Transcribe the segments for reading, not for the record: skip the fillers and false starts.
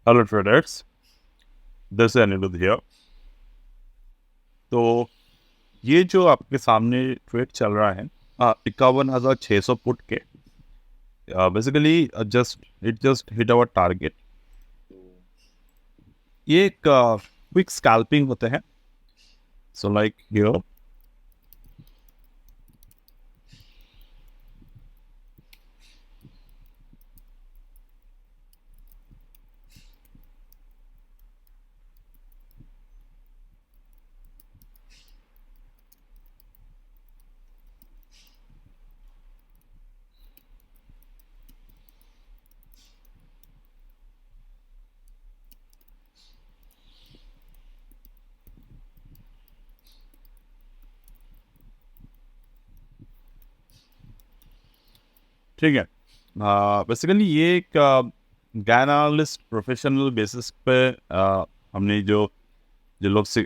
Hello traders, this is Aniruddh here. तो ये जो आपके सामने ट्रेड चल रहा है 51,600 पुट के, basically just hit our target. ये एक क्विक स्कैल्पिंग होते हैं। सो लाइक हियर, ठीक है। बेसिकली ये एक गैन एनालिस्ट प्रोफेशनल बेसिस पे हमने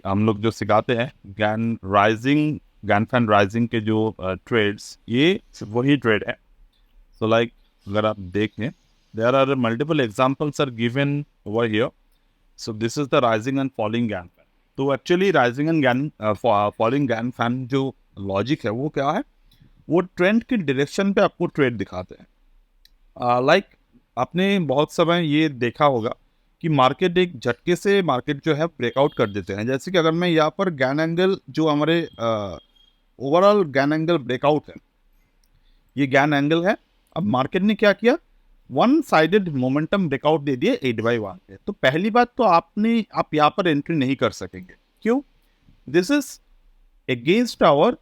हम लोग जो सिखाते हैं गैन फैन राइजिंग के जो ट्रेड्स, ये वही ट्रेड है। सो लाइक, अगर आप देखें, there are multiple examples are given over here. So this is the rising and falling Gann fan. तो actually rising and Gann falling Gann fan जो लॉजिक है वो क्या है, वो ट्रेंड की डायरेक्शन पे आपको ट्रेड दिखाते हैं। लाइक आपने बहुत समय ये देखा होगा कि मार्केट एक झटके से मार्केट जो है ब्रेकआउट कर देते हैं। जैसे कि अगर मैं यहाँ पर गैन एंगल जो हमारे ओवरऑल गैन एंगल ब्रेकआउट है, ये गैन एंगल है। अब मार्केट ने क्या किया, वन साइडेड मोमेंटम ब्रेकआउट दे दिए 8/1 पे। तो पहली बात तो आप यहाँ पर एंट्री नहीं कर सकेंगे। क्यों? This is against our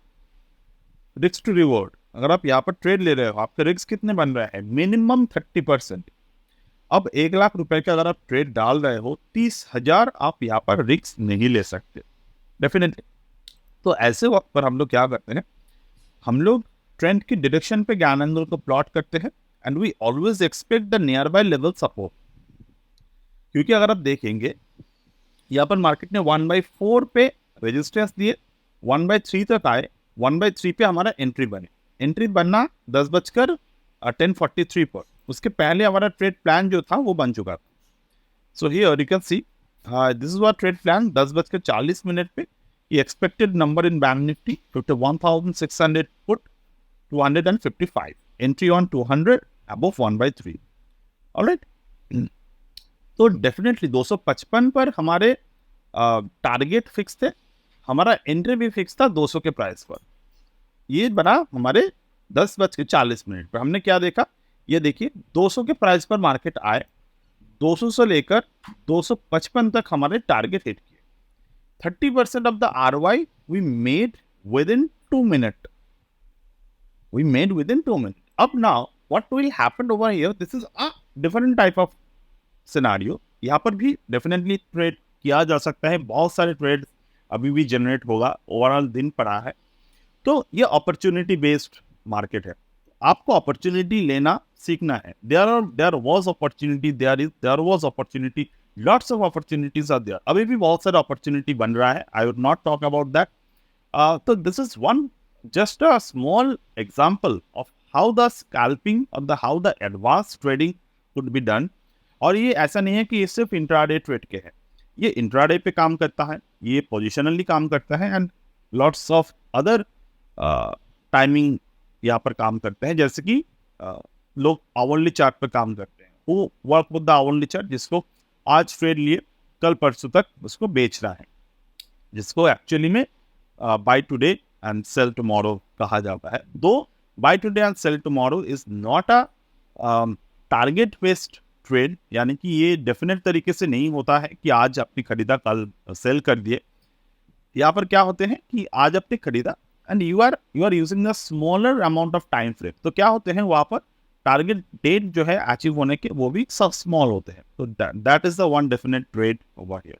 risk to reward. अगर आप यहाँ पर ट्रेड ले रहे हो, आपका रिस्क कितने बन रहा है? मिनिमम 30%। अब 1 लाख रुपए का अगर आप ट्रेड डाल रहे हो, 30,000 आप यहाँ पर रिस्क नहीं ले सकते डेफिनेटली। तो ऐसे वक्त पर हम लोग क्या करते हैं, हम लोग ट्रेंड की डायरेक्शन पे ज्ञान एंगल को प्लॉट करते हैं and we always expect the nearby level support. क्योंकि अगर आप देखेंगे, यहाँ पर मार्केट ने 1/4 पे रेजिस्टेंस दिए, 1/3 तक आए, 1/3 पे हमारा एंट्री बने। एंट्री बनना 10:10:43 पर। उसके पहले हमारा ट्रेड प्लान जो था वो बन चुका था। So here you can see this is what trade plan 10:40 पे। ये expected number in bank Nifty 51,600 put 255, entry on 200 above 1/3। Alright, तो डेफिनेटली 255 पर हमारे टारगेट फिक्स थे, हमारा एंट्री भी फिक्स था 200 के प्राइस पर। ये बना हमारे 10:40 पर। हमने क्या देखा, ये देखिए 200 के प्राइस पर मार्केट आए, 200 से लेकर 255 तक हमारे टारगेट हिट किए। 30% of the ROI we made within 2 मिनट। We made within 2 minutes. Up now, what will happen over here? This is a different type of scenario. यहाँ पर भी डेफिनेटली ट्रेड किया जा सकता है, बहुत सारे ट्रेड अभी भी जनरेट होगा, ओवरऑल दिन पड़ा है। तो ये अपॉर्चुनिटी बेस्ड मार्केट है, आपको अपॉर्चुनिटी लेना सीखना है। There was opportunity, there was opportunity, lots of opportunities are there. अभी भी बहुत सारा अपॉर्चुनिटी बन रहा है, I would not talk about that. So this is one just a small example of how the scalping or how the advanced trading could be done। और ये ऐसा नहीं है कि ये सिर्फ इंट्राडे ट्रेड के है, ये इंट्राडे पे काम करता है, ये पोजिशनली काम करता है and lots of other timing यहाँ पर काम करते हैं। जैसे कि लोग आवरली चार्ट पे काम करते हैं, वो work with the hourly chart, जिसको आज ट्रेड लिए कल परसों तक उसको बेच रहा है, जिसको एक्चुअली में buy today and sell tomorrow कहा जाता है। दो buy today and sell tomorrow is not a target based trade, यानी कि ये डेफिनेट तरीके से नहीं होता है कि आज आपने खरीदा कल सेल कर दिए। यहाँ पर क्या होते हैं कि आज आपने खरीदा and you are using the smaller amount of time frame. तो क्या होते हैं वहाँ पर टारगेट डेट जो है अचीव होने के वो भी सब स्मॉल होते हैं। तो that is the one definite trade over here.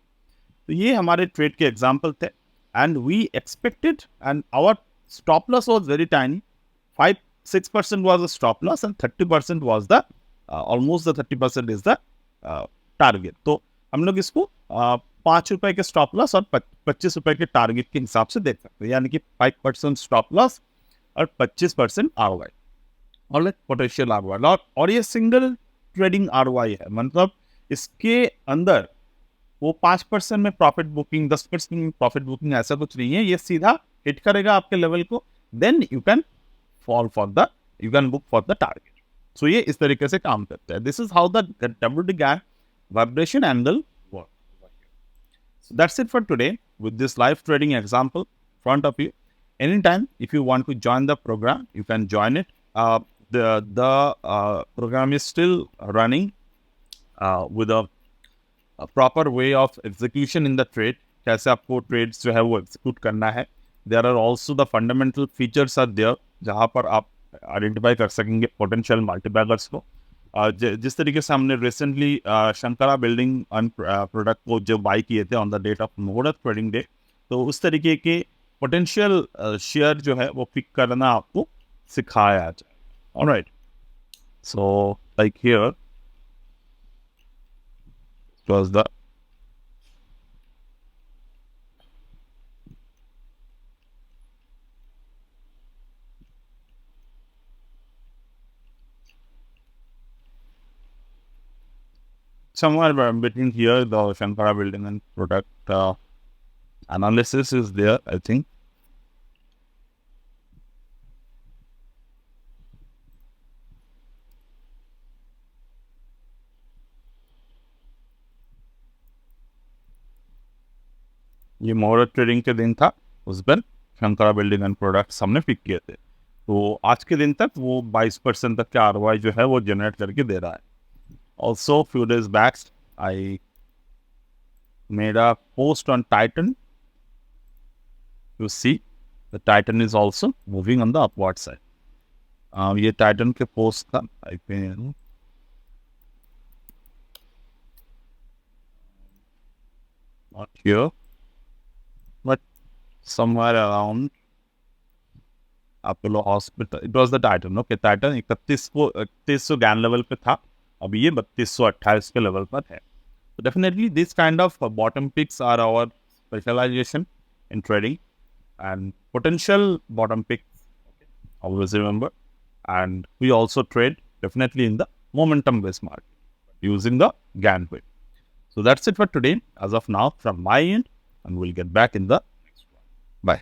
तो ये हमारे ट्रेड के एग्जाम्पल थे and we expected, and our stop loss was very tiny, 5-6% was the stop loss and 30% was the almost the 30% is the target। तो हम लोग इसको 5 रुपए के स्टॉप लॉस और 25 रुपए के टारगेट के हिसाब से देख सकते हैं, यानी कि 5% स्टॉप लॉस और 25% ROI और पोटेंशियल ROI। और ये सिंगल ट्रेडिंग ROI है, मतलब इसके अंदर वो 5% में प्रॉफिट बुकिंग, 10% में प्रॉफिट बुकिंग ऐसा कुछ नहीं है, ये सीधा हिट करेगा आपके लेवल को, then you can fall for the, you can book for the target. So ये इस तरीके से काम करता है। This is how the WD gap vibration angle work. So that's it for today with this live trading example in front of you. Anytime, if you want to join the program, you can join it. The program is still running with a proper way of execution in the trade. कैसे आपको trades जो है वो execute करना है. There are also the fundamental features are there जहाँ पर आप आइडेंटिफाई कर सकेंगे पोटेंशियल मल्टीबैगर्स को. जिस तरीके से हमने रिसेंटली शंकरा बिल्डिंग प्रोडक्ट को जो बाई किए थे ऑन द डेट ऑफ मुहूर्त ट्रेडिंग डे, तो उस तरीके के पोटेंशियल शेयर जो है वो पिक करना आपको सिखाया जाए. Alright, so like here was the somewhere between here the Shankara building and product analysis is there, I think. ये मुहूर्त ट्रेडिंग के दिन था, उस पर शंकरा बिल्डिंग एंड प्रोडक्ट्स हमने पिक किए थे. तो आज के दिन तक वो 22% तक का ROI जो है वो जनरेट करके दे रहा है. Also, few days back, I made a post on Titan. You see, the Titan is also moving on the upward side. ये Titan के post था, I think. Not here, but somewhere around Apollo Hospital. It was the Titan. Okay, Titan 3100 ज्ञान level पे था. अभी ये 3228 के level पर है. So definitely this kind of bottom picks are our specialization in trading, and potential bottom picks, always remember. And we also trade definitely in the momentum based market using the Gann way. So that's it for today as of now from my end, and we'll get back in the next one. Bye.